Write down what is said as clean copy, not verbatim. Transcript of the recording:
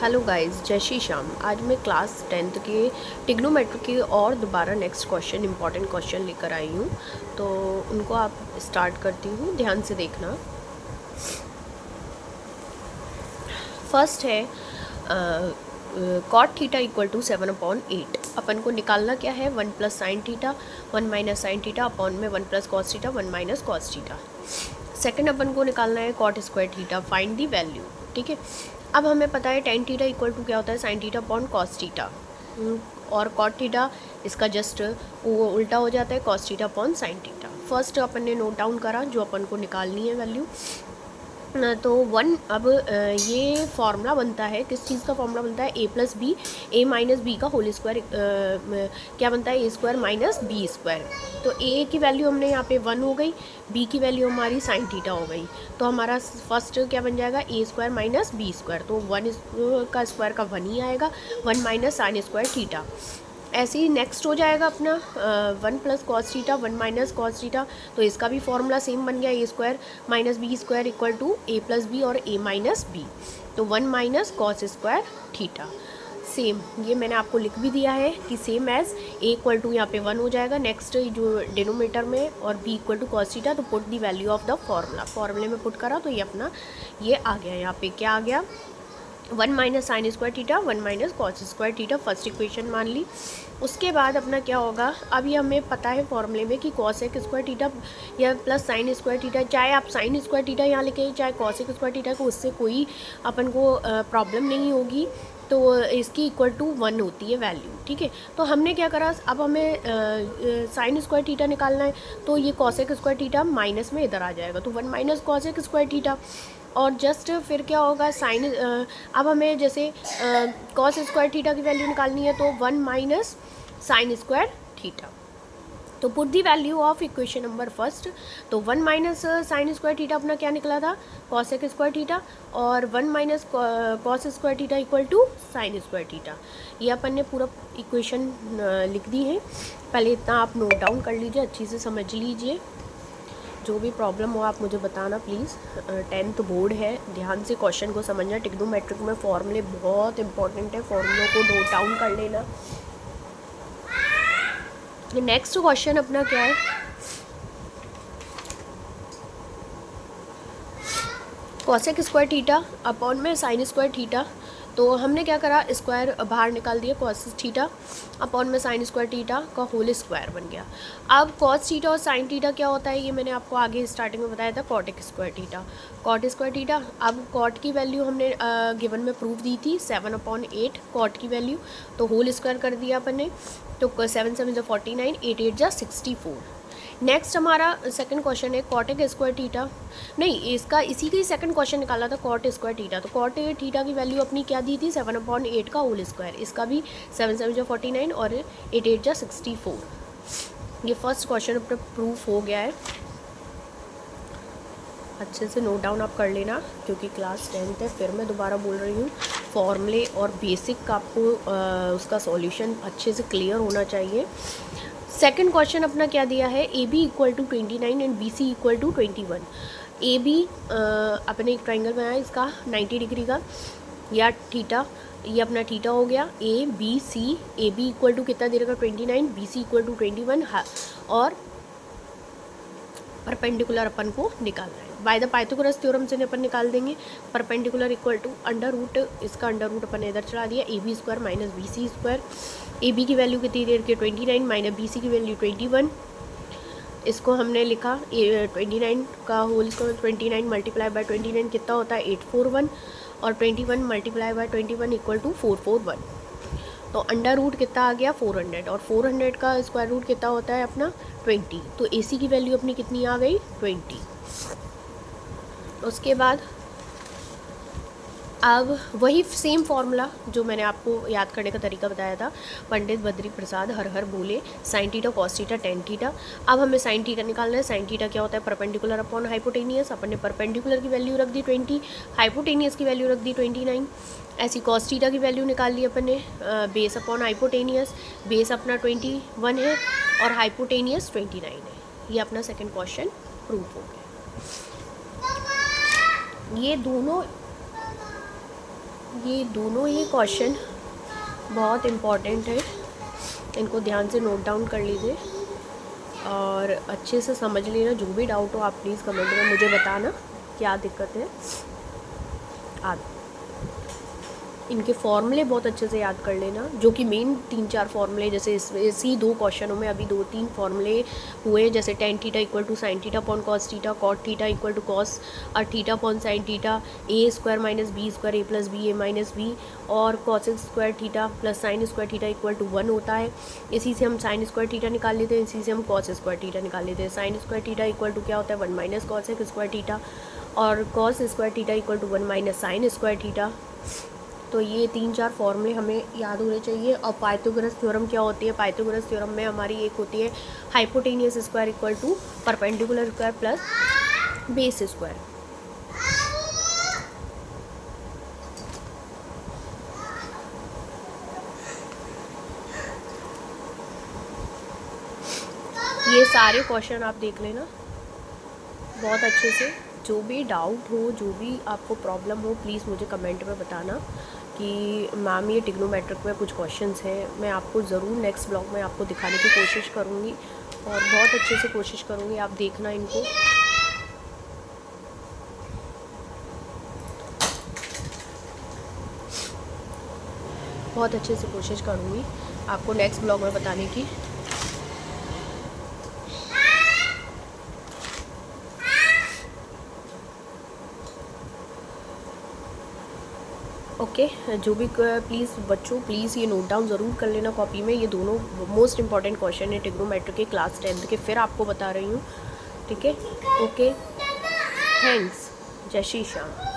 Hello guys, जय श्री श्याम। आज मैं क्लास 10th के ट्रिग्नोमेट्री के और दोबारा नेक्स्ट क्वेश्चन, इंपॉर्टेंट क्वेश्चन लेकर आई हूँ। तो उनको आप स्टार्ट करती हूँ, ध्यान से देखना। फर्स्ट है कॉट थीटा इक्वल टू 7/8। अपन को निकालना क्या है, 1 plus sine theta 1 minus sine theta upon में 1 plus cos theta 1 minus cos theta. Second अपन को निकालना है cot square theta, find the value. ठीक है, अब हमें पता है टेन थीटा इक्वल टू क्या होता है, sine theta upon cos theta, और कॉट थीटा इसका जस्ट वो उल्टा हो जाता है, cos theta upon sine theta. First अपन ने नोट डाउन करा जो अपन को निकालनी है वैल्यू। तो वन, अब ये फार्मूला बनता है, किस चीज़ का फार्मूला बनता है, ए plus b, a minus B का होल स्क्वायर क्या बनता है, ए स्क्वायर माइनस बी स्क्वायर। तो ए की वैल्यू हमने यहाँ पे 1 हो गई, बी की वैल्यू हमारी साइन थीटा हो गई। तो हमारा फर्स्ट क्या बन जाएगा, ए स्क्वायर माइनस बी स्क्वायर। तो 1 का स्क्वायर का 1 ही आएगा, 1 माइनस साइन स्क्वायर थीटा। ऐसे ही नेक्स्ट हो जाएगा अपना 1 plus cos theta 1 minus cos theta. तो इसका भी फॉर्मूला सेम बन गया, a square minus b square equal to a plus b और ए माइनस बी। तो 1 minus cos square theta. Same ये मैंने आपको लिख भी दिया है कि same as a equal to यहाँ पे 1 हो जाएगा नेक्स्ट जो डिनोमीटर में, और b equal to cos theta. तो put the value of the formula, फॉर्मूले में पुट करा तो ये अपना ये आ गया। यहाँ पे क्या आ गया, 1 minus sine square theta 1 minus cos square theta, first equation मान ली। उसके बाद अपना क्या होगा, अब ये हमें पता है फॉर्मूले में कि कॉसेक स्क्वायर थीटा या प्लस साइन स्क्वायर थीटा, चाहे आप साइन स्क्वायर थीटा यहाँ लिखे चाहे कॉसेक स्क्वायर थीटा को, उससे कोई अपन को प्रॉब्लम नहीं होगी। तो इसकी इक्वल टू 1 होती है वैल्यू। ठीक है, तो हमने क्या करा, अब हमें साइन स्क्वायर थीटा निकालना है। तो ये कॉसेक स्क्वायर थीटा माइनस में इधर आ जाएगा, तो 1 माइनस कॉसेक स्क्वायर थीटा। और जस्ट फिर क्या होगा, साइन अब हमें जैसे कॉस स्क्वायर थीटा की वैल्यू निकालनी है, तो 1 माइनस साइन स्क्वायर थीटा। तो put the value of equation number first. तो 1 माइनस साइन स्क्वायर थीटा अपना क्या निकला था, कॉसेक स्क्वायर थीटा, और 1 minus cos square theta equal to sine square theta. ये अपन ने पूरा इक्वेशन लिख दी है। पहले इतना आप नोट डाउन कर लीजिए, अच्छी से समझ लीजिए। जो भी प्रॉब्लम हो आप मुझे बताना प्लीज़। 10th बोर्ड है, ध्यान से क्वेश्चन को समझना। ट्रिग्नोमेट्रिक में फॉर्मूले बहुत इंपॉर्टेंट है, फॉर्मूलों को नोट डाउन कर लेना। नेक्स्ट क्वेश्चन अपना क्या है, कॉसेक स्क्वायर थीटा अपॉन में साइन स्क्वायर थीटा। तो हमने क्या करा, स्क्वायर बाहर निकाल दिया, कॉस थीटा अपॉन में साइन स्क्वायर थीटा का होल स्क्वायर बन गया। अब कॉस थीटा और साइन थीटा क्या होता है, ये मैंने आपको आगे स्टार्टिंग में बताया था, कॉटेक square theta, cot square theta. अब कॉट की वैल्यू हमने गिवन में प्रूफ दी थी 7/8 कॉट की वैल्यू। तो होल स्क्वायर कर दिया अपन ने, तो 7 7 = 49, 8 8 = 64। नेक्स्ट हमारा सेकंड क्वेश्चन है कॉटेक स्क्वायर थीटा, नहीं इसका इसी का ही सेकंड क्वेश्चन निकाला था, कॉट स्क्वायर थीटा। तो कॉट थीटा की वैल्यू अपनी क्या दी थी, 7/8 का होल स्क्वायर। इसका भी 7 7 = 49 और 8 8 = 64। ये फर्स्ट क्वेश्चन अपना प्रूफ हो गया है। अच्छे से नोट डाउन आप कर लेना, क्योंकि क्लास 10th है। फिर मैं दोबारा बोल रही हूँ, फॉर्मूले और बेसिक का आपको उसका सॉल्यूशन अच्छे से क्लियर होना चाहिए। सेकंड क्वेश्चन अपना क्या दिया है, A B equal to 29 and B C equal to 21। A B अपने एक ट्राइंगल बनाया इसका 90 डिग्री का, या थीटा, ये अपना थीटा हो गया। A B C, A B equal to कितना दे रखा 29, बी सी इक्वल टू 21, और परपेंडिकुलर अपन को निकालना है। बाय द पाइथागोरस थ्योरम से अपन निकाल देंगे। Perpendicular equal to under root, इसका अंडर रूट अपन ने इधर चला दिया, A B square minus B C square. A B की वैल्यू कितनी देर की 29 माइनस बी सी की वैल्यू 21। इसको हमने लिखा 29 का होल स्क्वायर, 29 मल्टीप्लाई बाय 29 कितना होता है 841, और 21 मल्टीप्लाई बाय 21 इक्वल टू 441। तो अंडर रूट कितना आ गया 400, और 400 का स्क्वायर रूट कितना होता है अपना 20। तो ए सी की वैल्यू अपनी कितनी आ गई 20। उसके बाद अब वही सेम फार्मूला जो मैंने आपको याद करने का तरीका बताया था, पंडित बद्री प्रसाद हर हर बोले, sine theta cos theta tan theta. अब हमें साइन थीटा निकालना है। साइन थीटा क्या होता है, परपेंडिकुलर अपॉन हाइपोटेनियस। अपन ने परपेंडिकुलर की वैल्यू रख दी 20, हाइपोटेनियस की वैल्यू रख दी 29। ऐसी कॉस थीटा की वैल्यू निकाल ली अपन ने, बेस अपॉन हाइपोटेनियस, बेस अपना 21 है और हाइपोटेनियस 29 है। ये अपना सेकेंड क्वेश्चन प्रूफ हो गया। ये दोनों ये दोनों ही क्वेश्चन बहुत इम्पॉर्टेंट है, इनको ध्यान से नोट डाउन कर लीजिए और अच्छे से समझ लेना। जो भी डाउट हो आप प्लीज़ कमेंट में मुझे बताना क्या दिक्कत है। आप इनके फॉर्मूले बहुत अच्छे से याद कर लेना, जो कि मेन 3-4 फॉर्मूले, जैसे इसी 2 क्वेश्चनों में अभी 2-3 फॉर्मूले हुए, जैसे tan theta equal to sine theta upon cos theta, cot theta equal to cos theta upon sine theta, a square minus b square a plus b a minus b, और cos square theta plus sine square theta equal to 1 होता है। इसी से हम sign square theta निकाल लेते हैं, इसी से हम कॉस स्क्वायर थीटा निकाल लेते हैं। Sine square theta equal to क्या होता है 1 माइनस कॉस स्क्वायर थीटा, और cos square theta equal to 1 minus sine square theta. तो ये 3-4 फॉर्मूले हमें याद होने चाहिए। और पाइथागोरस थ्योरम क्या होती है? पाइथागोरस थ्योरम में हमारी एक होती है hypotenuse square equal to perpendicular square plus base square. ये सारे क्वेश्चन आप देख लेना बहुत अच्छे से। जो भी डाउट हो, जो भी आपको प्रॉब्लम हो, प्लीज़ मुझे कमेंट में बताना कि मैम ये ट्रिग्नोमेट्रिक में कुछ क्वेश्चंस हैं। मैं आपको ज़रूर नेक्स्ट ब्लॉग में आपको दिखाने की कोशिश करूँगी और बहुत अच्छे से कोशिश करूँगी, आप देखना इनको। बहुत अच्छे से कोशिश करूँगी आपको नेक्स्ट ब्लॉग में बताने की। ओके जो भी प्लीज़ बच्चों, प्लीज़ ये नोट डाउन ज़रूर कर लेना कॉपी में। ये दोनों मोस्ट इंपॉर्टेंट क्वेश्चन है ट्रिग्नोमेट्री के क्लास 10th के, फिर आपको बता रही हूँ। ठीक है, ओके, थैंक्स, जय श्री श्याम।